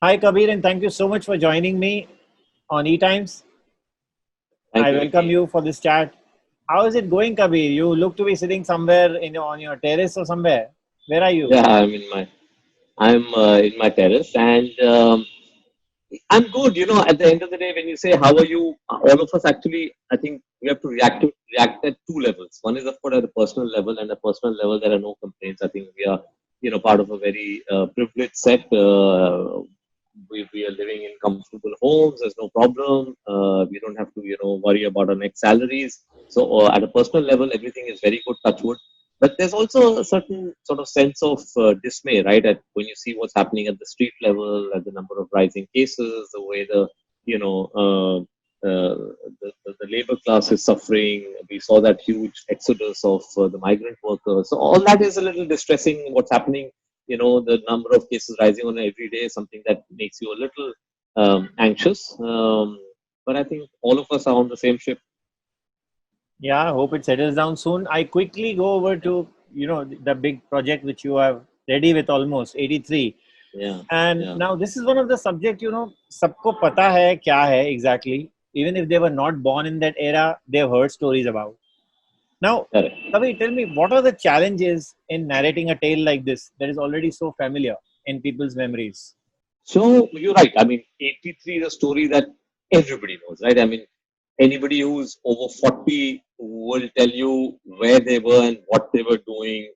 Hi, Kabir, and thank you so much for joining me on eTimes. Thank I you, welcome Vicky. you for this chat. How is it going, Kabir? You look to be sitting somewhere on your terrace or somewhere. Where are you? Yeah, I'm in my terrace, and I'm good. At the end of the day, when you say how are you, all of us actually, I think we have to react at two levels. One is of course at a personal level, and at a personal level there are no complaints. I think we are, part of a very privileged set. We are living in comfortable homes. There's no problem. We don't have to, worry about our next salaries. So at a personal level, everything is very good. Touch wood. But there's also a certain sort of sense of dismay, right? At when you see what's happening at the street level, at the number of rising cases, the way you know the labor class is suffering. We saw that huge exodus of the migrant workers. So all that is a little distressing. What's happening? The number of cases rising on every day is something that makes you a little anxious. But I think all of us are on the same ship. Yeah, I hope it settles down soon. I quickly go over to the big project which you are ready with almost 83. Yeah, And yeah, now this is one of the subject सबको पता है क्या है exactly. Even if they were not born in that era, they've heard stories about. Now, correct. Kavi, tell me, what are the challenges in narrating a tale like this that is already so familiar in people's memories? So you're right. I mean, 83 is a story that everybody knows, right? I mean, anybody who's over 40 will tell you where they were and what they were doing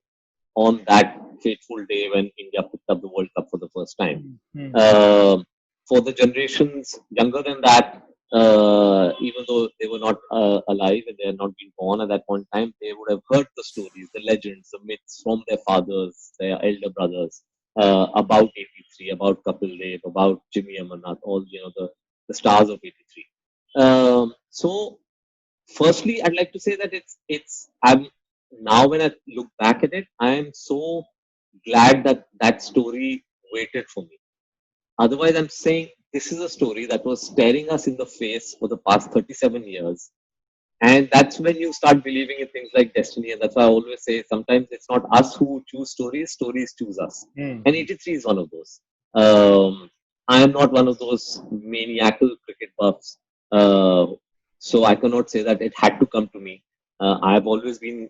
on that fateful day when India picked up the World Cup for the first time. Hmm. Um for the generations younger than that, even though they were not alive and they had not been born at that point in time, they would have heard the stories, the legends, the myths from their fathers, their elder brothers about 83, about Kapil Dev, about Jimmy Amarnath, all the stars of 83. So firstly, I'd like to say that it's I'm now when I look back at it, I am so glad that that story waited for me. Otherwise, I'm saying this is a story that was staring us in the face for the past 37 years. And that's when you start believing in things like destiny. And that's why I always say sometimes it's not us who choose stories, stories choose us. Hmm. And 83 is one of those. I am not one of those maniacal cricket buffs. Uh, so I cannot say that it had to come to me. I've always been,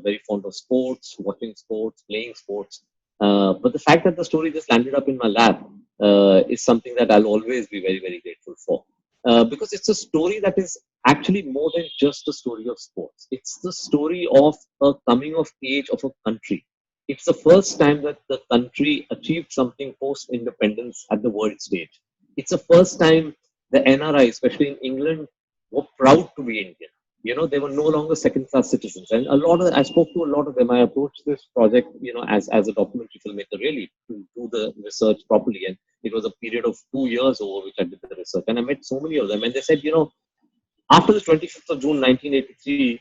very fond of sports, watching sports, playing sports. But the fact that the story just landed up in my lap is something that I'll always be very, very grateful for. Because it's a story that is actually more than just a story of sports. It's the story of a coming of age of a country. It's the first time that the country achieved something post independence at the world stage. It's the first time the NRI, especially in England, were proud to be Indian. They were no longer second class citizens. And I spoke to a lot of them. I approached this project, as a documentary filmmaker, really, to do the research properly. And it was a period of 2 years over which I did the research. And I met so many of them. And they said, after the 25th of June 1983,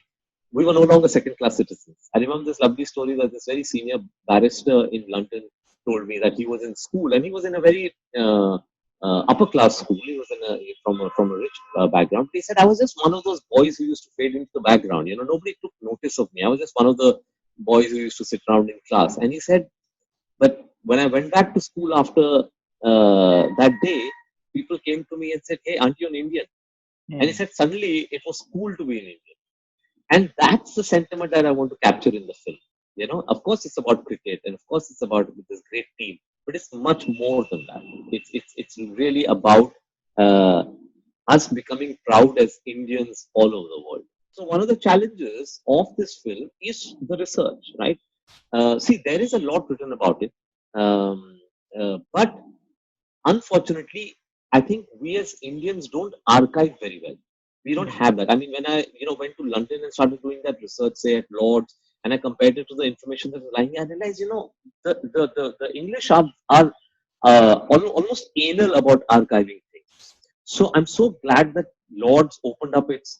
we were no longer second class citizens. I remember this lovely story that this very senior barrister in London told me that he was in school and he was in a very upper class school. He was from a rich background. He said, I was just one of those boys who used to fade into the background. Nobody took notice of me. I was just one of the boys who used to sit around in class. And he said, but when I went back to school after that day, people came to me and said, hey, aren't you an Indian? And he Hmm. said, suddenly it was cool to be an Indian. And that's the sentiment that I want to capture in the film. Of course, it's about cricket, and of course, it's about this great team, but it's much more than that. It's really about uh, us becoming proud as Indians all over the world. So one of the challenges of this film is the research, right? See, there is a lot written about it, um, but unfortunately, I think we as Indians don't archive very well. We don't Hmm. have that. I mean, when I went to London and started doing that research, say at Lords, and I compared it to the information that was lying, I realized, the English are almost anal about archiving things. So I'm so glad that Lords opened up its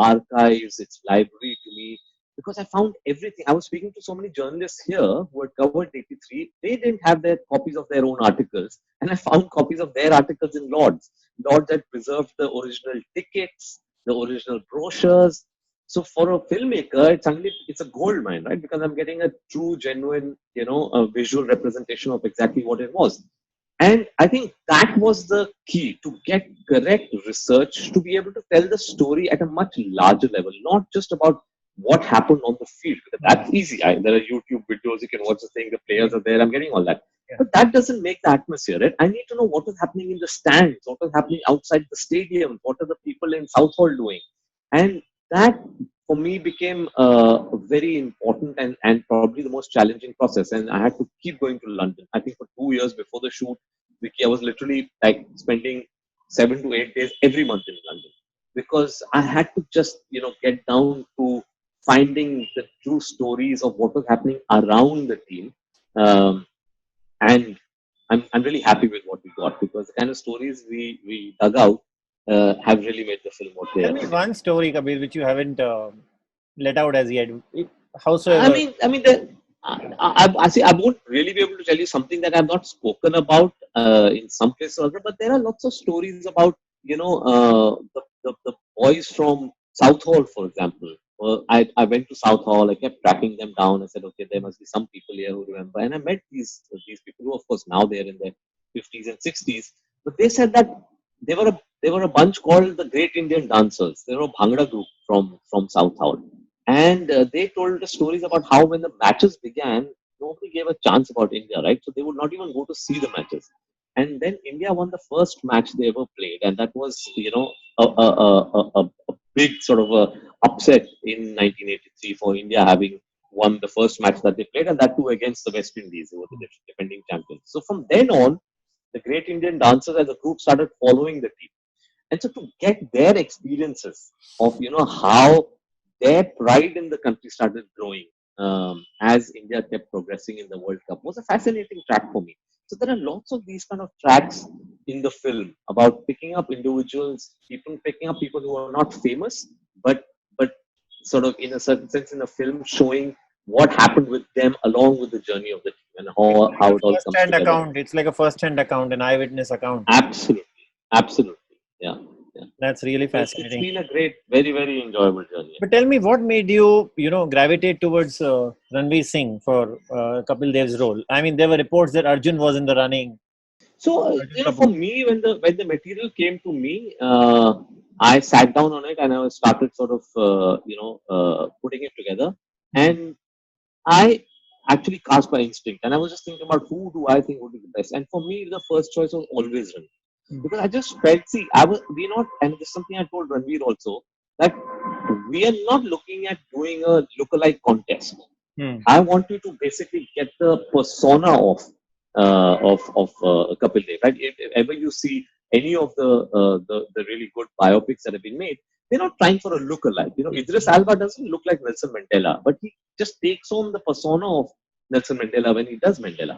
archives, its library to me, because I found everything. I was speaking to so many journalists here who had covered 83. They didn't have their copies of their own articles, and I found copies of their articles in Lords. Lords had preserved the original tickets, the original brochures. So for a filmmaker, it's a gold mine, right? Because I'm getting a true, genuine, a visual representation of exactly what it was. And I think that was the key, to get correct research, to be able to tell the story at a much larger level, not just about what happened on the field. Because that's easy. There are YouTube videos, you can watch the thing, the players are there, I'm getting all that. Yeah. But that doesn't make the atmosphere, right? I need to know what is happening in the stands, what is happening outside the stadium, what are the people in Southall doing. And that for me became very important, and probably the most challenging process. And I had to keep going to London. I think for 2 years before the shoot, Vicky, I was literally like spending 7 to 8 days every month in London, because I had to just, get down to finding the true stories of what was happening around the team. And I'm really happy with what we got, because the kind of stories we dug out have really made the film what they Tell are me today. one story, Kabir, which you haven't let out as yet. I Howsoever. mean, I mean, the, I see. I won't really be able to tell you something that I've not spoken about in some places or other, but there are lots of stories about, the boys from Southall, for example. I went to Southall. I kept tracking them down. I said, okay, there must be some people here who remember, and I met these people who, of course, now they're in their 50s and 60s, but they said that they were a bunch called the Great Indian Dancers. They were a Bhangra group from Southall, and they told the stories about how when the matches began, nobody gave a chance about India, right? So they would not even go to see the matches. And then India won the first match they ever played, and that was, a big sort of a upset in 1983 for India, having won the first match that they played, and that too against the West Indies, who were the defending champions. So from then on, the Great Indian Dancers as a group started following the team, and so to get their experiences of, how their pride in the country started growing, as India kept progressing in the World Cup, was a fascinating track for me. So there are lots of these kind of tracks in the film about picking up individuals, people picking up people who are not famous, but sort of in a certain sense in the film showing what happened with them along with the journey of the team, and It's how like it a all comes first-hand together. account. It's like a first-hand account, an eyewitness account. Absolutely, absolutely, yeah, yeah. That's really So it's fascinating. been a great, very, very enjoyable journey. But tell me, what made you, gravitate towards Ranveer Singh for Kapil Dev's role? I mean, there were reports that Arjun was in the running. So Arjun for Kapoor. me, when the material came to me, I sat down on it and I started sort of putting it together, Hmm. and I actually cast by instinct, and I was just thinking about who do I think would be the best, and for me, the first choice was always Ranveer, Hmm. because I just felt, see, we not, and this is something I told Ranveer also, that we are not looking at doing a lookalike contest. Hmm. I want you to basically get the persona of Kapil Dev. Right? If ever you see any of the really good biopics that have been made, they're not trying for a look-alike. Idris Alba doesn't look like Nelson Mandela, but he just takes on the persona of Nelson Mandela when he does Mandela.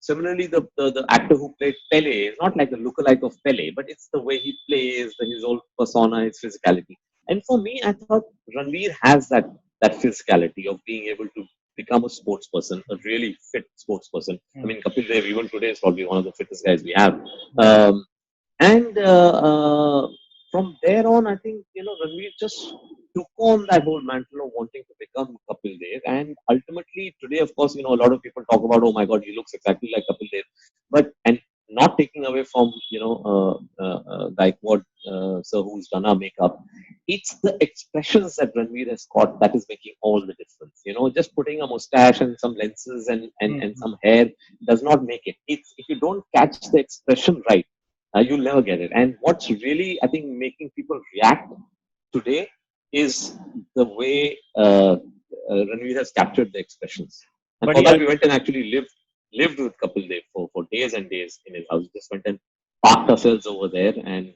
Similarly, the actor who played Pele is not like the look-alike of Pele, but it's the way he plays, his whole persona, his physicality. And for me, I thought Ranveer has that physicality of being able to become a sports person, a really fit sports person. I Hmm. mean, Kapil Dev, even today, is probably one of the fittest guys we have. Yeah. And from there on, I think, Ranveer just took on that whole mantle of wanting to become Kapil Dev. And ultimately, today, of course, a lot of people talk about, oh my God, he looks exactly like Kapil Dev. And not taking away from, Gaikwad, sir, who's done our makeup, it's the expressions that Ranveer has got that is making all the difference. Just putting a mustache and some lenses and Hmm. some hair does not make it. It's, if you don't catch the expression right, you'll never get it. And what's really, I think, making people react today is the way Ranveer has captured the expressions. And But for yeah, that, we went and actually lived with Kapil Dev for days and days in his house. Just went and parked ourselves over there and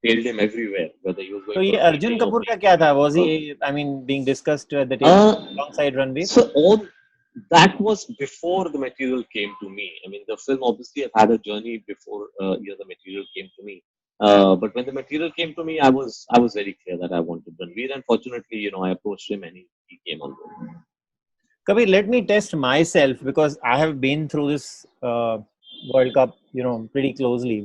tailed him everywhere, whether he was so going for ये a Arjun meeting or Kapoor का being. क्या था? Was Uh, he, I mean, being discussed at the table uh, alongside Ranveer? so all that was before the material came to me. I mean, the film obviously have had a journey before the material came to me. But when the material came to me, I was very clear that I wanted Ranveer. And fortunately, I approached him and he came on board. Kabir, let me test myself because I have been through this World Cup, pretty closely.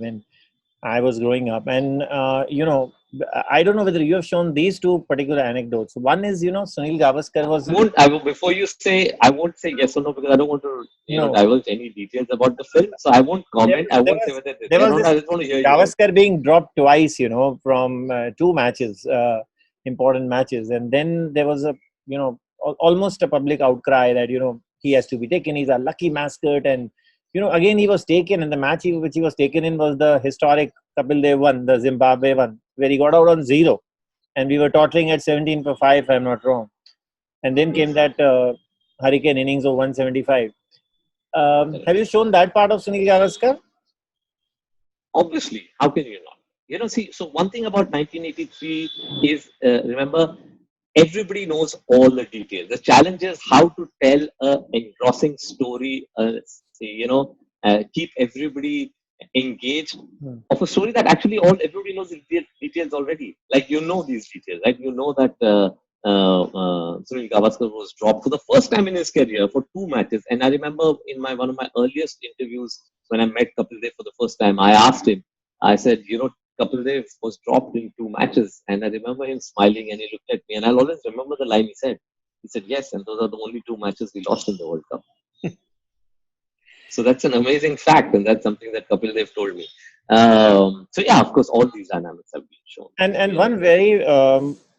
I was growing up, and I don't know whether you have shown these two particular anecdotes. One is, Sunil Gavaskar was Before you say, I won't say yes or no because I don't want to, no. divulge any details about the film. So I won't There comment. was I there won't say was whether they're there there was or not. this I just want to hear you out. Gavaskar being dropped twice, from two matches, important matches, and then there was a almost a public outcry that he has to be taken. He's a lucky mascot, and again he was taken, and the match which he was taken in was the historic Kapil Dev one, the Zimbabwe one, where he got out on zero, and we were tottering at 17 for 5, if I'm not wrong, and then came Yes, that hurricane innings of 175. Have correct. you shown that part of Sunil Gavaskar? Obviously, how can you not? See, so one thing about 1983 is, remember, everybody knows all the details. The challenge is how to tell a engrossing story, keep everybody engaged Hmm. of a story that actually all everybody knows the details already. Like these details, right? You know that Sunil Gavaskar was dropped for the first time in his career for two matches. And I remember in my one of my earliest interviews when I met Kapil Dev for the first time, I asked him, I said, Kapil Dev was dropped in two matches. And I remember him smiling and he looked at me. And I'll always remember the line he said. He said, yes, and those are the only two matches we lost in the World Cup. So that's an amazing fact. And that's something that Kapil Dev told me. So, yeah, of course, all these dynamics have been shown. And one very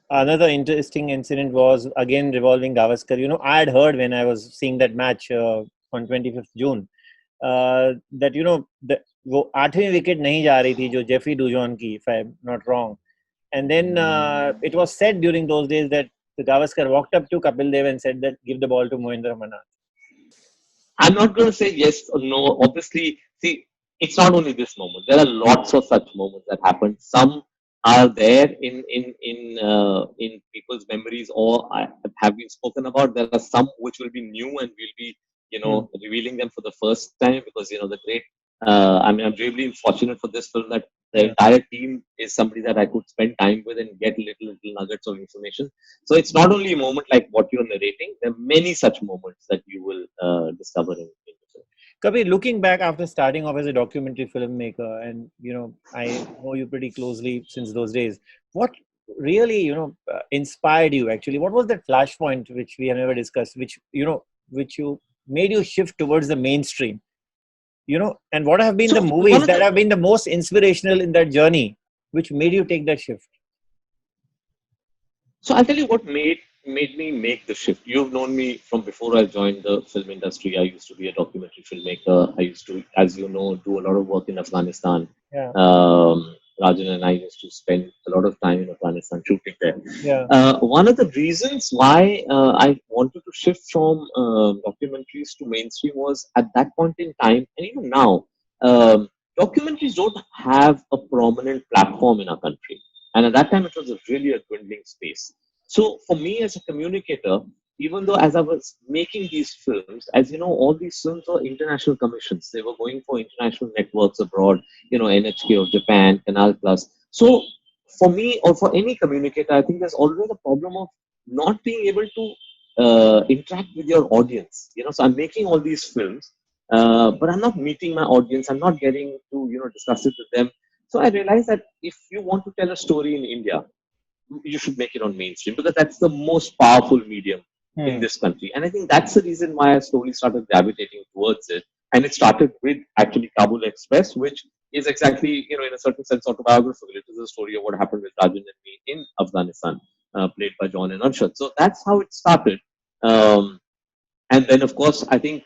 another interesting incident was again revolving Gavaskar. I had heard when I was seeing that match on 25th June that वो 8वीं wicket नहीं जा रही थी जो Jeffrey डूजॉन की, if I'm not wrong, and then it was said during those days that the Gavaskar walked up to Kapil Dev and said that give the ball to Mohinder Anarnath. I'm not going to say yes or no. Obviously, see, it's not only this moment. There are lots of such moments that happen. Some are there in people's memories or have been spoken about. There are some which will be new and we'll be Hmm. revealing them for the first time because the great. I mean, I'm really fortunate for this film that the Yeah. entire team is somebody that I could spend time with and get little nuggets of information. So it's not only a moment like what you're narrating. There are many such moments that you will discover in the film. Kabir, looking back after starting off as a documentary filmmaker, and I know you pretty closely since those days. What really inspired you actually? What was that flashpoint which we have never discussed, which you made you shift towards the mainstream? And what have been the So one movies of that the have been the most inspirational in that journey, which made you take that shift? So I'll tell you what made me make the shift. You've known me from before I joined the film industry. I used to be a documentary filmmaker. I used to, as you know, do a lot of work in Afghanistan. Yeah, Rajan and I used to spend a lot of time in Afghanistan shooting there. yeah. One of the reasons why I wanted to shift from documentaries to mainstream was at that point in time, and even now, documentaries don't have a prominent platform in our country. And at that time, it was really a dwindling space. So for me as a communicator, even though as I was making these films, as you know, all these films were international commissions. They were going for international networks abroad, NHK of Japan, Canal Plus. So for me or for any communicator, I think there's always a problem of not being able to interact with your audience. So I'm making all these films, but I'm not meeting my audience. I'm not getting to discuss it with them. So I realized that if you want to tell a story in India, you should make it on mainstream because that's the most powerful medium in Hmm. this country. And I think that's the reason why I slowly started gravitating towards it. And it started with actually Kabul Express, which is exactly, in a certain sense, autobiographical. It is a story of what happened with Rajan and me in Afghanistan, played by John and Arshad. So that's how it started. Um, and then, of course, I think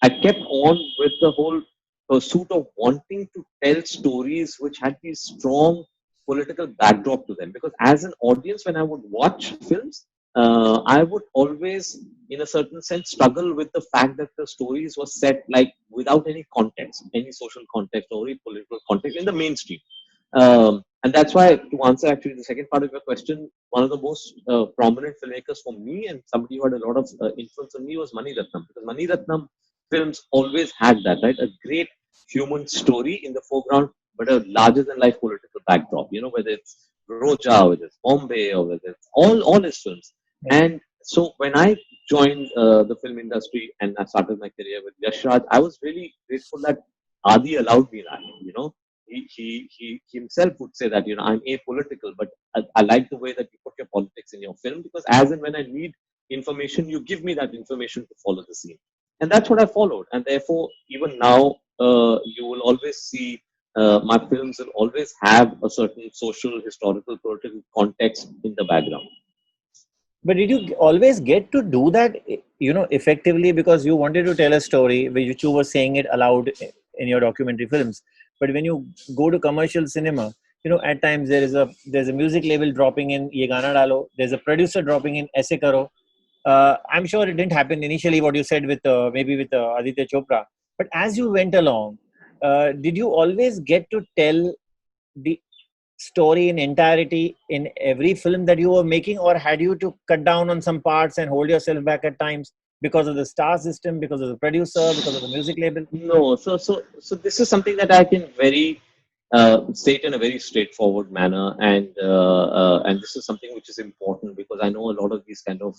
I kept on with the whole pursuit of wanting to tell stories which had these strong political backdrop to them. Because as an audience, when I would watch films, I would always, in a certain sense, struggle with the fact that the stories were set like without any context, any social context or any political context in the mainstream. And that's why, to answer actually the second part of your question, one of the most prominent filmmakers for me and somebody who had a lot of influence on me was Mani Ratnam. Because Mani Ratnam films always had that, right? A great human story in the foreground, but a larger than life political backdrop, whether it's Roja, whether it's Bombay, or whether it's all his films. Yeah. And so when I joined the film industry and I started my career with Yash Raj, I was really grateful that Adi allowed me that, he himself would say that, I'm apolitical, but I like the way that you put your politics in your film, because as and when I need information, you give me that information to follow the scene. And that's what I followed. And therefore, even now, you will always see my films will always have a certain social, historical, political context in the background. But did you always get to do that, effectively, because you wanted to tell a story which you were saying it aloud in your documentary films? But when you go to commercial cinema, at times there's a music label dropping in "Ye Gana Dalo." There's a producer dropping in "Aise Karo." I'm sure it didn't happen initially. What you said with maybe with Aditya Chopra, but as you went along, did you always get to tell the story in entirety in every film that you were making, or had you to cut down on some parts and hold yourself back at times because of the star system, because of the producer, because of the music label? No, so this is something that I can very state in a very straightforward manner, and this is something which is important, because I know a lot of these kind of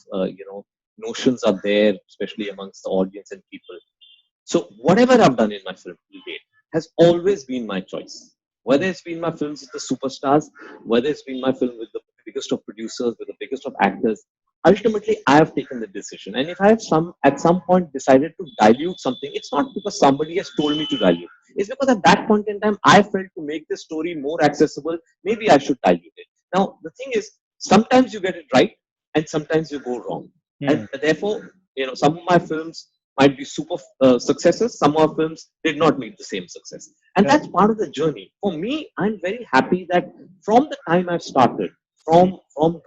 notions are there, especially amongst the audience and people. So whatever I've done in my film to date has always been my choice. Whether it's been my films with the superstars, whether it's been my film with the biggest of producers, with the biggest of actors, ultimately I have taken the decision. And if I have at some point decided to dilute something, it's not because somebody has told me to dilute. It's because at that point in time I felt to make the story more accessible, maybe I should dilute it. Now the thing is, sometimes you get it right and sometimes you go wrong. And therefore, some of my films might be super successes. Some of our films did not meet the same success. And that's part of the journey. For me, I'm very happy that from the time I've started, from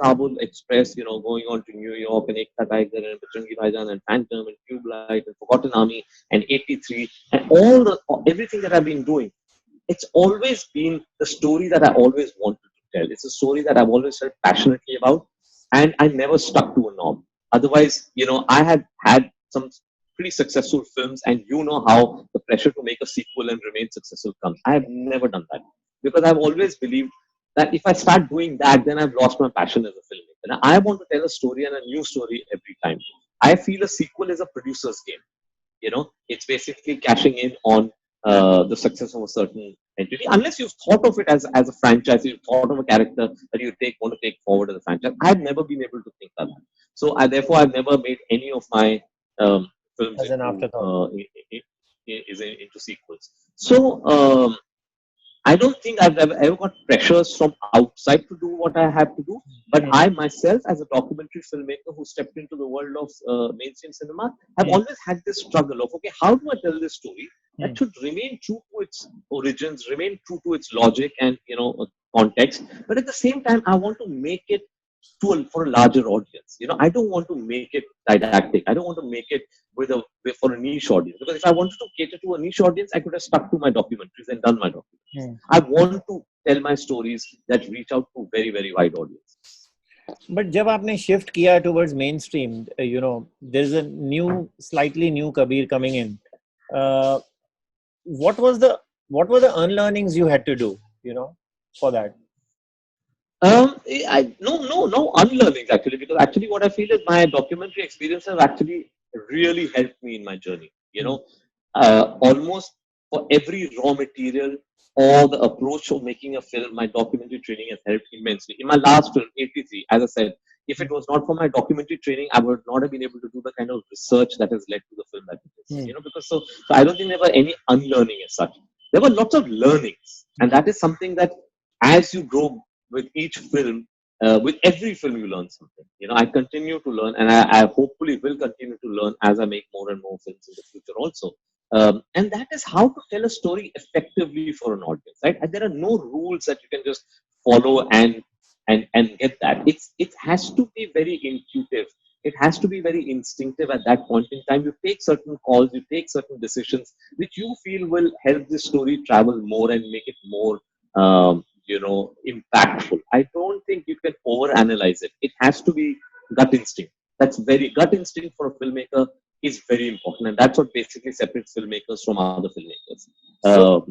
Kabul Express, going on to New York and Ekta Tiger and Bajrangi Bhaijaan and Phantom and Tubelight and Forgotten Army and 83 and everything that I've been doing, it's always been the story that I always wanted to tell. It's a story that I've always felt passionately about, and I never stuck to a norm. Otherwise, I had some pretty successful films, and how the pressure to make a sequel and remain successful comes. I have never done that, because I've always believed that if I start doing that, then I've lost my passion as a filmmaker. Now, I want to tell a story and a new story every time. I feel a sequel is a producer's game. It's basically cashing in on the success of a certain entity, unless you've thought of it as a franchise, you've thought of a character that you want to take forward as a franchise. I've never been able to think of that. So therefore I've never made any of my films As an afterthought. Into sequels. So I don't think I've ever got pressures from outside to do what I have to do. But I myself, as a documentary filmmaker who stepped into the world of mainstream cinema, have always had this struggle of, okay, how do I tell this story that should remain true to its origins, remain true to its logic and context, but at the same time, I want to make it for a larger audience. I don't want to make it didactic. I don't want to make it for a niche audience, because if I wanted to cater to a niche audience, I could have stuck to my documentaries and done my documentaries. I want to tell my stories that reach out to very, very wide audience. But जब आपने shift किया towards mainstream, there's a slightly new Kabir coming in. What were the unlearnings you had to do, for that? No unlearnings, actually, because actually what I feel is my documentary experience have actually really helped me in my journey. Almost for every raw material or the approach of making a film, my documentary training has helped immensely. In my last film, 83, as I said, if it was not for my documentary training, I would not have been able to do the kind of research that has led to the film that it is. Because so I don't think there were any unlearning as such. There were lots of learnings, and that is something that as you grow with each film, with every film you learn something. I continue to learn, and I hopefully will continue to learn as I make more and more films in the future also. And that is how to tell a story effectively for an audience, right? And there are no rules that you can just follow and get that. It has to be very intuitive. It has to be very instinctive at that point in time. You take certain calls, you take certain decisions, which you feel will help the story travel more and make it more impactful. I don't think you can overanalyze it. It has to be gut instinct. Gut instinct for a filmmaker is very important, and that's what basically separates filmmakers from other filmmakers. So,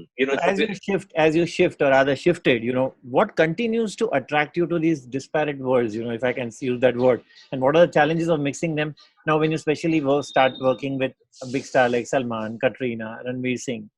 as you shift, or rather shifted, what continues to attract you to these disparate worlds, if I can use that word, and what are the challenges of mixing them now when you especially start working with a big star like Salman, Katrina, Ranveer Singh?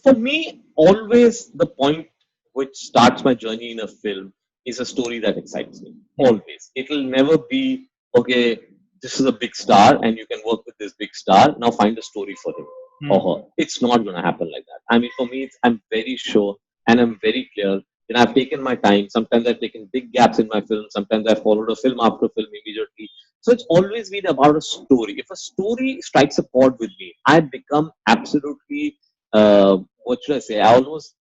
For me, always the point which starts my journey in a film is a story that excites me. Hmm. Always. It'll never be, okay, this is a big star and you can work with this big star. Now find a story for him or Hmm. her. It's not going to happen like that. I mean, for me, I'm very sure and I'm very clear. I've taken my time. Sometimes I've taken big gaps in my film. Sometimes I've followed a film after film immediately. So it's always been about a story. If a story strikes a chord with me, I become absolutely what should I say? I almost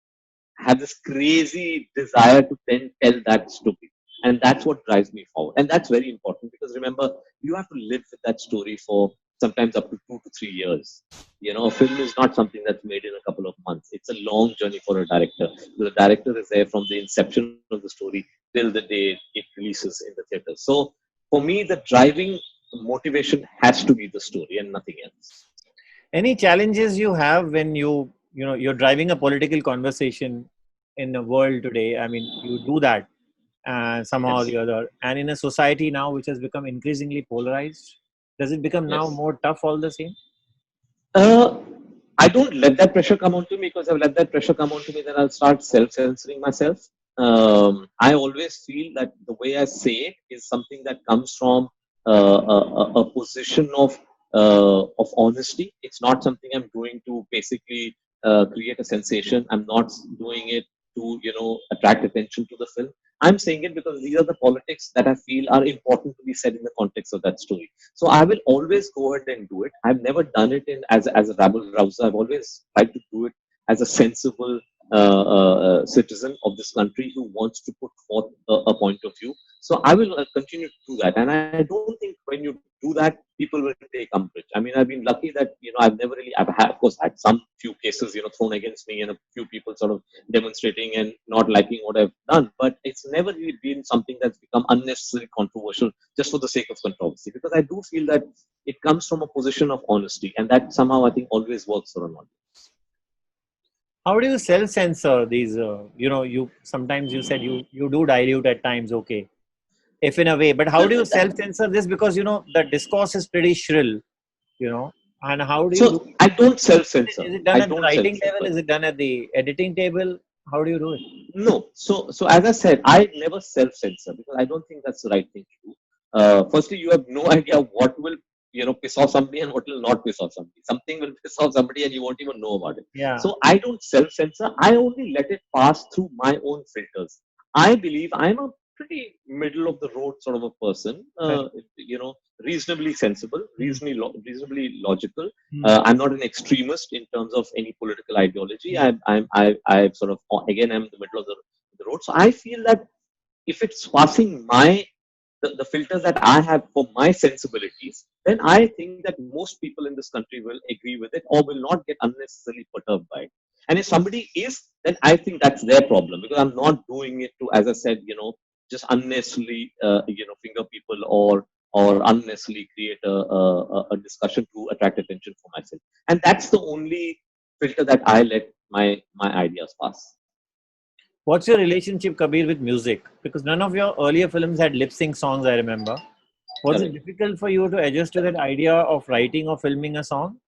have this crazy desire to then tell that story. And that's what drives me forward. And that's very important because remember, you have to live with that story for sometimes up to 2 to 3 years. A film is not something that's made in a couple of months. It's a long journey for a director. The director is there from the inception of the story till the day it releases in the theater. So for me, the driving motivation has to be the story and nothing else. Any challenges you have when you're driving a political conversation in the world today? I mean, you do that somehow or Yes. the other, and in a society now which has become increasingly polarized, does it become now Yes. more tough all the same? Uh, I don't let that pressure come onto me because I've let that pressure come onto me, then I'll start self-censoring myself. I always feel that the way I say it is something that comes from a position of honesty. It's not something I'm doing to basically create a sensation. I'm not doing it to attract attention to the film. I'm saying it because these are the politics that I feel are important to be said in the context of that story. So I will always go ahead and do it. I've never done it in as a rabble rouser. I've always tried to do it as a sensible citizen of this country who wants to put forth a point of view. So I will continue to do that, and I don't think when you do that, people will take umbrage. I mean, I've been lucky that I've never really, of course, had some few cases thrown against me, and a few people sort of demonstrating and not liking what I've done, but it's never really been something that's become unnecessarily controversial just for the sake of controversy, because I do feel that it comes from a position of honesty, and that somehow I think always works for an audience. How do you self-censor these? You sometimes you said you do dilute at times. Okay, if in a way, but how So, do you self-censor this? Because the discourse is pretty shrill. And how do you do so I don't self it? censor. Is it done I at the don't self writing level? censor. Is it done at the editing table? How do you do it? No. So as I said, I never self censor because I don't think that's the right thing to do. Firstly, you have no idea what will piss off somebody and what will not piss off somebody. Something will piss off somebody and you won't even know about it. Yeah. So I don't self censor. I only let it pass through my own filters. I believe I'm a pretty middle of the road sort of a person. Correct. Reasonably sensible, Hmm. reasonably logical. Hmm. I'm not an extremist in terms of any political ideology. I sort of again I'm in the middle of the road. So I feel that if it's passing the filters that I have for my sensibilities, then I think that most people in this country will agree with it or will not get unnecessarily perturbed by it. And if somebody is, then I think that's their problem because I'm not doing it to, as I said, just unnecessarily, finger people or unnecessarily create a discussion to attract attention for myself. And that's the only filter that I let my ideas pass. What's your relationship, Kabir, with music? Because none of your earlier films had lip sync songs, I remember. Was it Correct. difficult for you to adjust to that idea of writing or filming a song?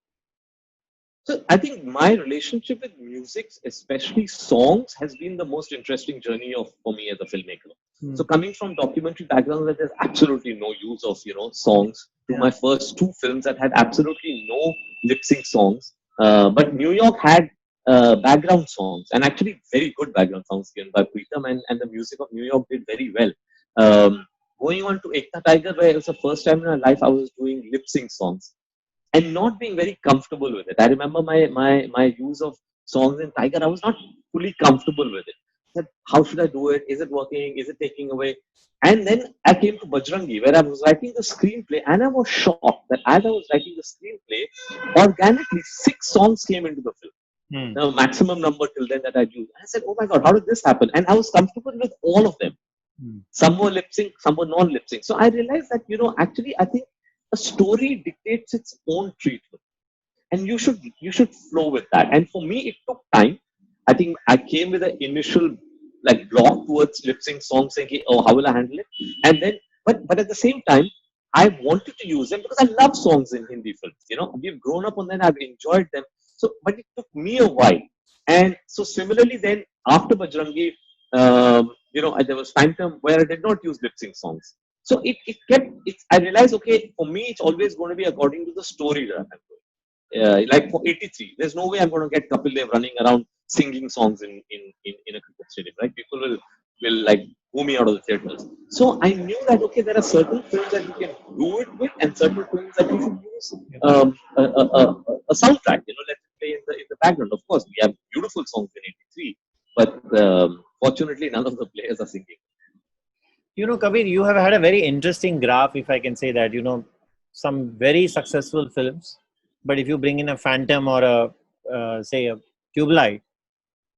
So I think my relationship with music, especially songs, has been the most interesting journey of for me as a filmmaker. Hmm. So coming from documentary background where there's absolutely no use of songs, to Yeah. my first two films that had absolutely no lip sync songs, but New York had background songs and actually very good background songs given by Pritam, and the music of New York did very well. Um, Going on to Ekta Tiger, where it was the first time in my life I was doing lip sync songs and not being very comfortable with it. I remember my use of songs in Tiger. I was not fully comfortable with it. I said, how should I do it? Is it working? Is it taking away? And then I came to Bajrangi, where I was writing the screenplay, and I was shocked that as I was writing the screenplay, organically 6 songs came into the film. Hmm. The maximum number till then that I'd used. I said, oh my God, how did this happen? And I was comfortable with all of them. Hmm. Some were lip sync, some were non lip sync. So I realized that, actually, I think a story dictates its own treatment, and you should flow with that. And for me, it took time. I think I came with an initial like block towards lip sync songs, saying, "Hey, oh, how will I handle it?" And then, but at the same time, I wanted to use them because I love songs in Hindi films. We've grown up on them, I've enjoyed them. So, but it took me a while And so similarly, then after Bajrangi, there was Phantom where I did not use lip sync songs. So it kept. I realized, okay, for me, it's always going to be according to the story that I'm doing. Like for 83, there's no way I'm going to get Kapil Dev running around singing songs in a cricket stadium, right? People will like boo me out of the theaters. So I knew that, okay, there are certain films that you can do it with, and certain films that you should use a soundtrack. Let it play in the background. Of course, we have beautiful songs in '83, but fortunately, none of the players are singing. Kabir, you have had a very interesting graph, if I can say that. Some very successful films, but if you bring in a Phantom or say a Tubelight,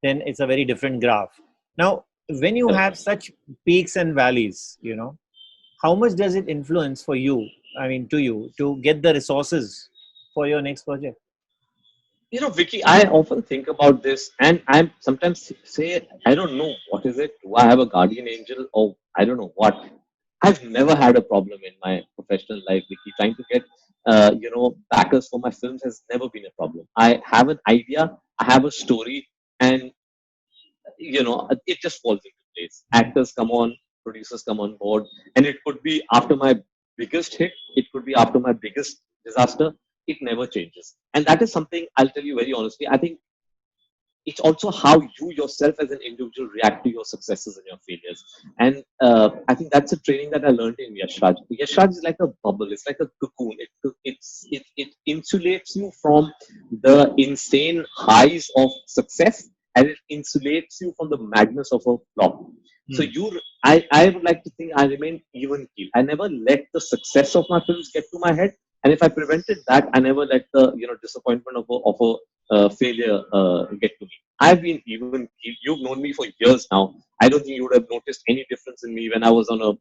then it's a very different graph. Now, when you have such peaks and valleys, how much does it influence for you? I mean, to you to get the resources for your next project? Vicky, I often think about this, and I sometimes say, I don't know what is it. Do I have a guardian angel, or I don't know what? I've never had a problem in my professional life, Vicky. Trying to get, backers for my films has never been a problem. I have an idea, I have a story, and it just falls into place. Actors come on, producers come on board, and it could be after my biggest hit, it could be after my biggest disaster. It never changes, and that is something I'll tell you very honestly. I think it's also how you yourself as an individual react to your successes and your failures. And I think that's a training that I learned in Yashraj. Yashraj is like a bubble, it's like a cocoon. It insulates you from the insane highs of success, and it insulates you from the madness of a flop. So I would like to think I remain even keel. I never let the success of my films get to my head, and if I prevented that, I never let the disappointment of a failure get to me. I've been even keel. You've known me for years now. I don't think you would have noticed any difference in me when I was on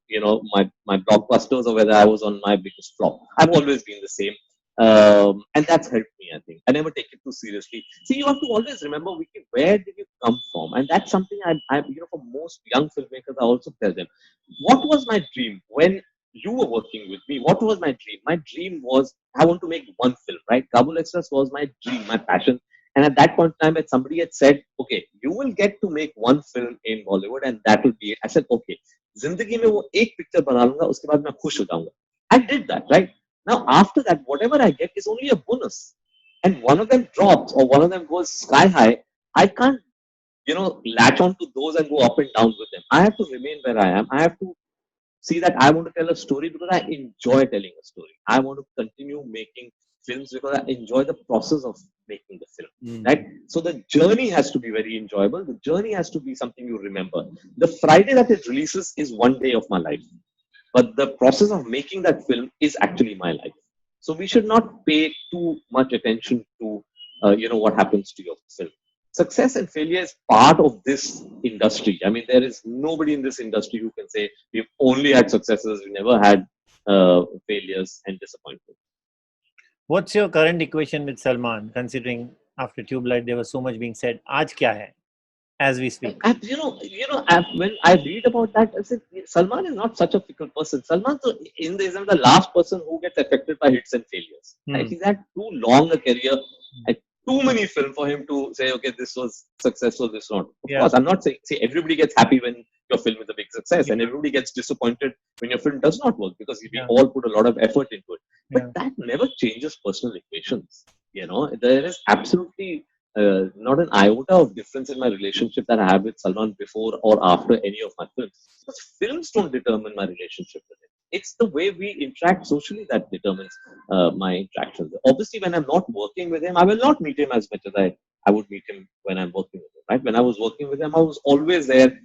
my blockbusters or whether I was on my biggest flop. I've always been the same. And that's helped me, I think. I never take it too seriously. See, you have to always remember, Vicky, where did you come from? And that's something for most young filmmakers, I also tell them, what was my dream when you were working with me? What was my dream? My dream was, I want to make one film, right? Kabul Express was my dream, my passion. And at that point in time, somebody had said, okay, you will get to make one film in Bollywood and that will be it. I said, okay, जिंदगी में वो एक picture बना लूंगा, उसके बाद मैं खुश हो जाऊंगा. I did that, right? Now, after that, whatever I get is only a bonus. And one of them drops or one of them goes sky high. I can't, latch on to those and go up and down with them. I have to remain where I am. I have to see that I want to tell a story because I enjoy telling a story. I want to continue making films because I enjoy the process of making the film. Right? So the journey has to be very enjoyable. The journey has to be something you remember. The Friday that it releases is one day of my life. But the process of making that film is actually my life. So we should not pay too much attention to, what happens to your film. Success and failure is part of this industry. I mean, there is nobody in this industry who can say we've only had successes, we never had failures and disappointments. What's your current equation with Salman, considering after Tubelight there was so much being said? Aaj kya hai? As we speak. When I read about that, I said, Salman is not such a fickle person. Salman is the last person who gets affected by hits and failures. Right? He's had too long a career, and too many films for him to say, okay, this was successful, this not. Of course, I'm not saying, see, everybody gets happy when your film is a big success, and everybody gets disappointed when your film does not work because we all put a lot of effort into it. But that never changes personal equations. There is absolutely not an iota of difference in my relationship that I have with Salman before or after any of my films. Because films don't determine my relationship with him. It's the way we interact socially that determines my interactions. Obviously, when I'm not working with him, I will not meet him as much as I would meet him when I'm working with him. Right? When I was working with him, I was always there,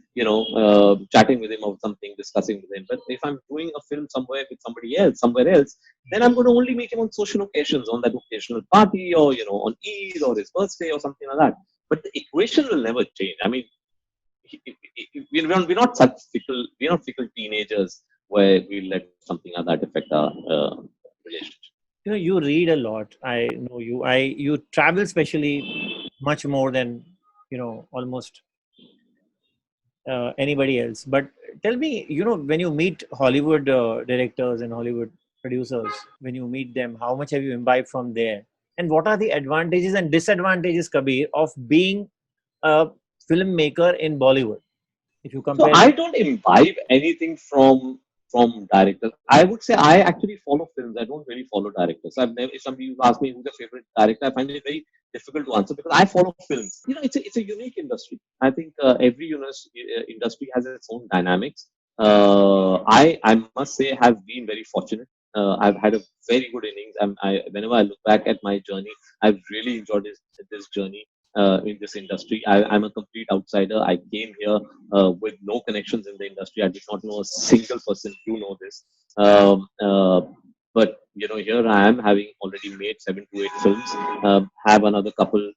chatting with him about something, discussing with him. But if I'm doing a film somewhere with somebody else, somewhere else, then I'm going to only meet him on social occasions, on that occasional party, or on Eid or his birthday or something like that. But the equation will never change. I mean, we're not such fickle. We're not fickle teenagers where we let something like that affect our relationship. You read a lot. I know you. You travel, especially much more than almost anybody else. But tell me, when you meet Hollywood directors and Hollywood producers, when you meet them, how much have you imbibed from there? And what are the advantages and disadvantages, Kabir, of being a filmmaker in Bollywood? If you So compare, I don't imbibe anything from directors. I would say I actually follow films. I don't really follow directors. I've never. If somebody asks me who's your favorite director, I find it very difficult to answer because I follow films. It's a unique industry. I think every industry has its own dynamics. I must say have been very fortunate. I've had a very good innings. Whenever I look back at my journey, I've really enjoyed this journey in this industry. I'm a complete outsider. I came here with no connections in the industry. I did not know a single person. You know this. But here I am, having already made 7 to 8 films. Have another couple,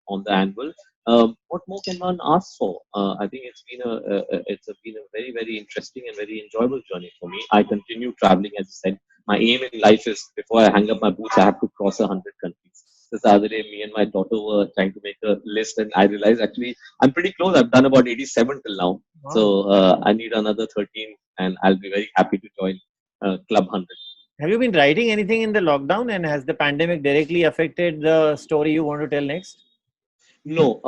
on the anvil. What more can one ask for? I think it's been a very very interesting and very enjoyable journey for me. I continue traveling, as I said. My aim in life is before I hang up my boots, I have to cross 100 countries. Just the other day, me and my daughter were trying to make a list, and I realized actually I'm pretty close. I've done about 87 till now, so wow. I need another 13, and I'll be very happy to join Club 100. Have you been writing anything in the lockdown, and has the pandemic directly affected the story you want to tell next? No,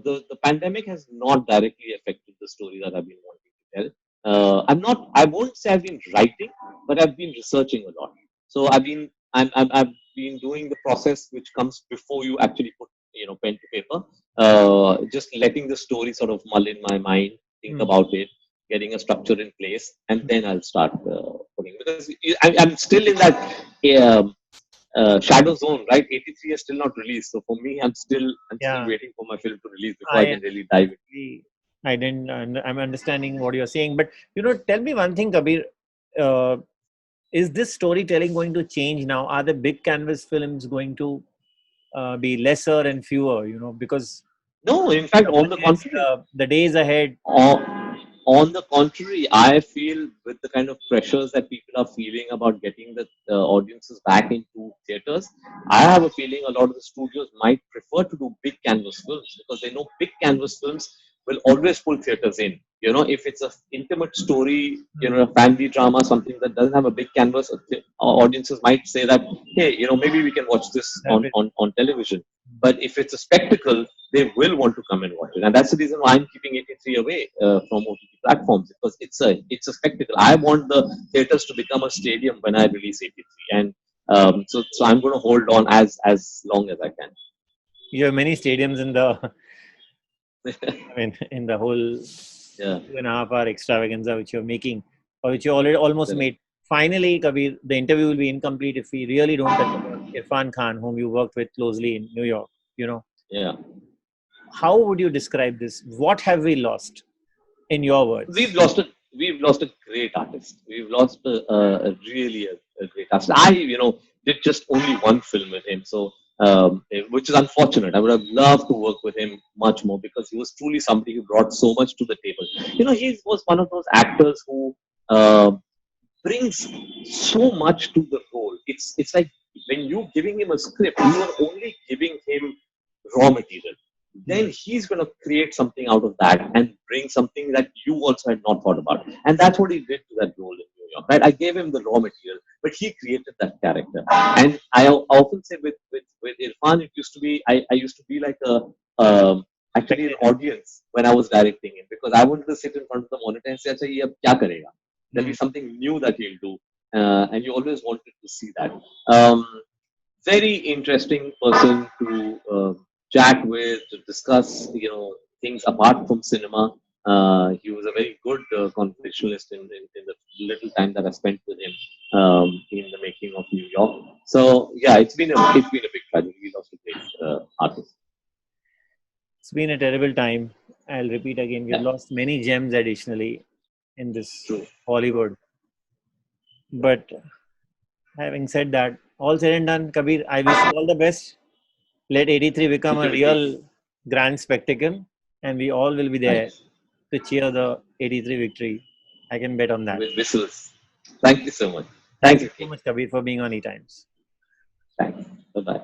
the pandemic has not directly affected the story that I've been wanting to tell. I'm not. I won't say I've been writing, but I've been researching a lot. So I've been doing the process which comes before you actually put pen to paper. Just letting the story sort of mull in my mind, think Hmm. about it, getting a structure in place, and then I'll start putting. Because I'm still in that. Shadow Zone, right? 83 is still not released. So for me, I'm still Yeah, waiting for my film to release before I I can really dive in. actually, I didn't. I'm understanding what you're saying, but tell me one thing, Kabir. Uh, is this storytelling going to change now? Are the big canvas films going to be lesser and fewer? Because No, in fact, the on the budgets, contrary, the days ahead. on the contrary, I feel with the kind of pressures that people are feeling about getting the audiences back into theaters, I have a feeling a lot of the studios might prefer to do big canvas films because they know big canvas films will always pull theaters in. If it's a intimate story, Hmm. a family drama, something that doesn't have a big canvas, audiences might say that, hey, maybe we can watch this on, Definitely. on, on television. But if it's a spectacle, they will want to come and watch it, and that's the reason why I'm keeping 83 away from OTT platforms because it's a spectacle. I want the theaters to become a stadium when I release 83, and so I'm going to hold on as long as I can. You have many stadiums in the, I mean, in the whole Yeah, 2.5 hour extravaganza which you're making, or which you already almost correct. made. Finally, Kabir, the interview will be incomplete if we really don't touch upon Irfan Khan, whom you worked with closely in New York. You know, Yeah, how would you describe this? What have we lost, in your we've words? lost a we've lost a great artist. We've lost a really a great artist. I did just only one film with him, so which is unfortunate. I would have loved to work with him much more because he was truly somebody who brought so much to the table. He was one of those actors who uh, brings so much to the role. It's like when you giving him a script, you are only giving him raw material. Hmm. Then he's going to create something out of that and bring something that you also had not thought about. And that's what he did to that role in New York. Right? I gave him the raw material, but he created that character. And I often say with Irfan, it used to be I used to be like a actually an Spectator. audience when I was directing him because I wanted to sit in front of the monitor and say, "Acha, ye ab kya karega?" There'll Hmm. be something new that he'll do, and you always wanted to see that. Um, Very interesting person to chat with, to discuss, things apart from cinema. He was a very good conversationalist in the little time that I spent with him in the making of New York. So yeah, it's been a big tragedy. We lost a great artist. It's been a terrible time. I'll repeat again. We've Yeah, lost many gems additionally in this true. Hollywood. But having said that, all said and done, Kabir, I wish you all the best. Let 83 become Thank a you, Vicky. real grand spectacle, and we all will be there Thanks. to cheer the 83 victory. I can bet on that. With whistles. Thank you so much. Thank Thanks, you so Vicky. much, Kabir, for being on E Times. Thanks. Bye bye.